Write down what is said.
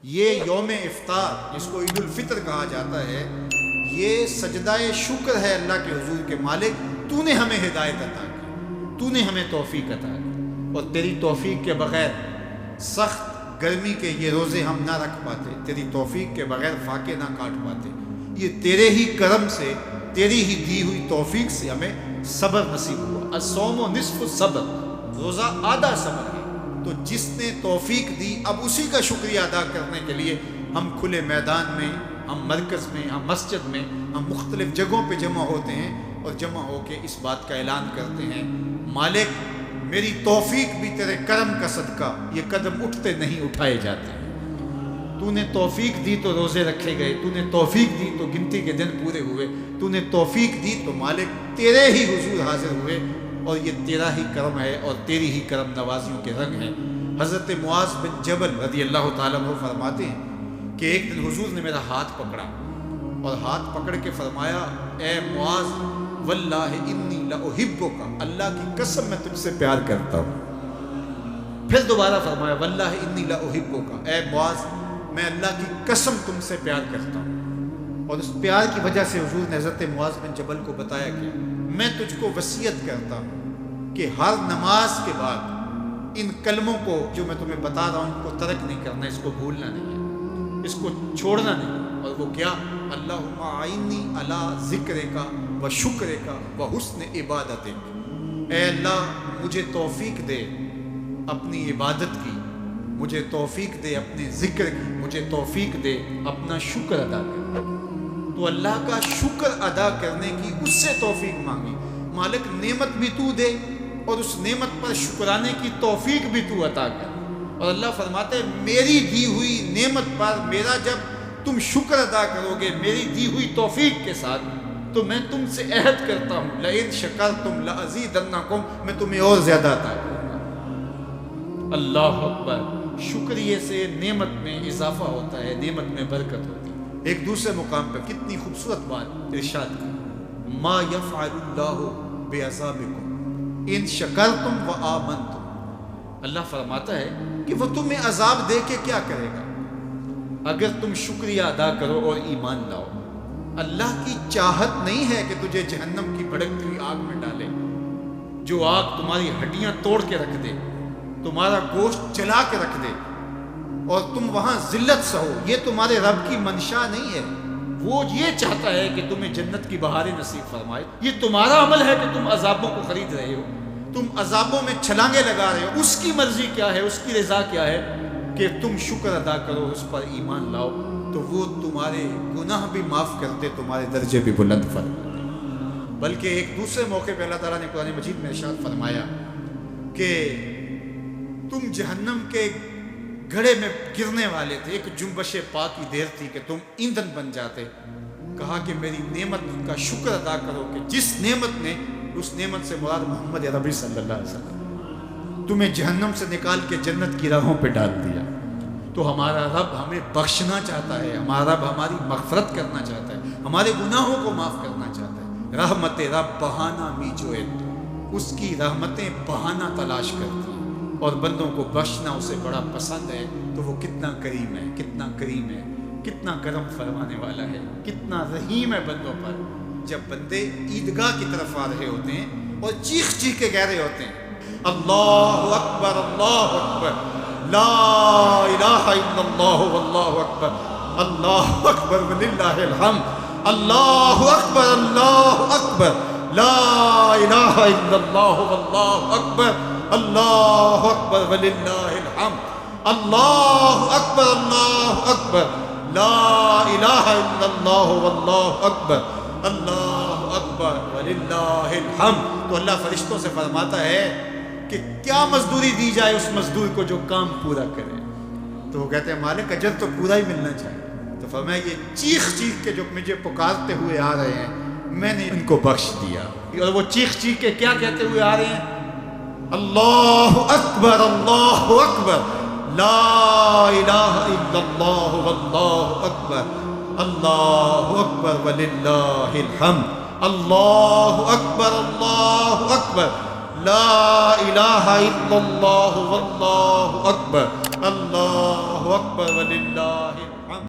یہ یوم افطار جس کو عید الفطر کہا جاتا ہے، یہ سجدہ شکر ہے اللہ کے حضور کے مالک تو نے ہمیں ہدایت عطا کی، تو نے ہمیں توفیق عطا کی، اور تیری توفیق کے بغیر سخت گرمی کے یہ روزے ہم نہ رکھ پاتے، تیری توفیق کے بغیر فاقے نہ کاٹ پاتے۔ یہ تیرے ہی کرم سے، تیری ہی دی ہوئی توفیق سے ہمیں صبر نصیب ہوا۔ الصوم نصف الصبر، روزہ آدھا صبر ہے۔ تو جس نے توفیق دی، اب اسی کا شکریہ ادا کرنے کے لیے ہم کھلے میدان میں، ہم مرکز میں، ہم مسجد میں، ہم مختلف جگہوں پہ جمع ہوتے ہیں اور جمع ہو کے اس بات کا اعلان کرتے ہیں، مالک میری توفیق بھی تیرے کرم کا صدقہ، یہ قدم اٹھتے نہیں اٹھائے جاتے۔ تو نے توفیق دی تو روزے رکھے گئے، تو نے توفیق دی تو گنتی کے دن پورے ہوئے، تو نے توفیق دی تو مالک تیرے ہی حضور حاضر ہوئے، اور یہ تیرا ہی کرم ہے اور تیری ہی کرم نوازیوں کے رنگ ہیں۔ حضرت معاذ بن جبل رضی اللہ تعالیٰ عنہ فرماتے ہیں کہ ایک دن حضور نے میرا ہاتھ پکڑا اور ہاتھ پکڑ کے فرمایا، اے معاذ واللہ انی لاحبک، اللہ کی قسم میں تجھ سے پیار کرتا ہوں۔ پھر دوبارہ فرمایا، واللہ انی لاحبک، اے معاذ میں اللہ کی قسم تم سے پیار کرتا ہوں۔ اور اس پیار کی وجہ سے حضور نے حضرت معاذ بن جبل کو بتایا کہ میں تجھ کو وصیت کرتا ہوں کہ ہر نماز کے بعد ان کلموں کو جو میں تمہیں بتا رہا ہوں ان کو ترک نہیں کرنا، اس کو بھولنا نہیں ہے، اس کو چھوڑنا نہیں۔ اور وہ کیا؟ اللہم اعنی علی ذکرک و شکرک و حسن عبادتک، اے اللہ مجھے توفیق دے اپنی عبادت کی، مجھے توفیق دے اپنے ذکر کی، مجھے توفیق دے اپنا شکر ادا کرنے۔ تو اللہ کا شکر ادا کرنے کی اس سے توفیق مانگی، مالک نعمت بھی تو دے اور اس نعمت پر شکرانے کی توفیق بھی تو عطا کر۔ اور اللہ فرماتے ہیں میری دی ہوئی نعمت پر میرا جب تم شکر ادا کرو گے میری دی ہوئی توفیق کے ساتھ، تو میں تم سے عہد کرتا ہوں لئن شکرتم لازیدنکم، میں تمہیں اور زیادہ عطا کروں گا۔ اللہ اکبر! شکریہ سے نعمت میں اضافہ ہوتا ہے، نعمت میں برکت ہوتی ہے۔ ایک دوسرے مقام پر کتنی خوبصورت بات ارشاد کی، ما یفعل اللہ بعذابکم ان شکرتم و آمنتم، اللہ فرماتا ہے کہ وہ تمہیں عذاب دے کے کیا کرے گا اگر تم شکریہ ادا کرو اور ایمان لاؤ۔ اللہ کی چاہت نہیں ہے کہ تجھے جہنم کی بھڑکتی ہوئی آگ میں ڈالے، جو آگ تمہاری ہڈیاں توڑ کے رکھ دے، تمہارا گوشت جلا کے رکھ دے اور تم وہاں ذلت سہو، یہ تمہارے رب کی منشا نہیں ہے۔ وہ یہ چاہتا ہے کہ تمہیں جنت کی بہاریں نصیب فرمائے۔ یہ تمہارا عمل ہے کہ تم عذابوں کو خرید رہے ہو، تم عذابوں میں چھلانگے لگا رہے ہو۔ اس کی مرضی کیا ہے، اس کی رضا کیا ہے کہ تم شکر ادا کرو، اس پر ایمان لاؤ، تو وہ تمہارے گناہ بھی معاف کرتے، تمہارے درجے بھی بلند فرماتے۔ بلکہ ایک دوسرے موقع پہ اللہ تعالیٰ نے قرآن مجید میں ارشاد فرمایا کہ تم جہنم کے گھڑے میں گرنے والے تھے، ایک جنبش پاک کی دیر تھی کہ تم ایندھن بن جاتے۔ کہا کہ میری نعمت کا شکر ادا کرو کہ جس نعمت نے، اس نعمت سے مراد محمد عربی صلی اللہ علیہ وسلم، تمہیں جہنم سے نکال کے جنت کی راہوں پہ ڈال دیا۔ تو ہمارا رب ہمیں بخشنا چاہتا ہے، ہمارا رب ہماری مغفرت کرنا چاہتا ہے، ہمارے گناہوں کو معاف کرنا چاہتا ہے۔ رحمت رب بہانہ می جوئت، اس کی رحمتیں بہانہ تلاش کرتی ہیں اور بندوں کو بخشنا اسے بڑا پسند ہے۔ تو وہ کتنا کریم ہے، کتنا کریم ہے، کتنا کرم فرمانے والا ہے، کتنا رحیم ہے بندوں پر۔ جب بندے عیدگاہ کی طرف آ رہے ہوتے ہیں اور چیخ چیخ کے کہہ رہے ہوتے ہیں اللہ اکبر اللہ اکبر لا الہ الا اللہ واللہ اکبر اللہ اکبر وللہ الحمد اللہ اکبر اللہ اکبر لا الہ الا اللہ واللہ اکبر اللہ اکبر وللہ الحمد اللہ اکبر اللہ اکبر لا الہ الا اللہ واللہ اکبر اللہ اکبر وللہ الحمد۔ تو اللہ فرشتوں سے فرماتا ہے کہ کیا مزدوری دی جائے اس مزدور کو جو کام پورا کرے؟ تو وہ کہتے ہیں مالک اجر تو پورا ہی ملنا چاہیے۔ تو فرمایا یہ چیخ چیخ کے جو مجھے پکارتے ہوئے آ رہے ہیں میں نے ان کو بخش دیا۔ اور وہ چیخ چیخ کے کیا کہتے ہوئے آ رہے ہیں؟ اللہ اکبر اللہ اکبر لا الہ الا اللہ واللہ اکبر اللہ اکبر وللہ الحمد اللہ اکبر لا الہ الا اللہ واللہ اکبر اللہ اکبر وللہ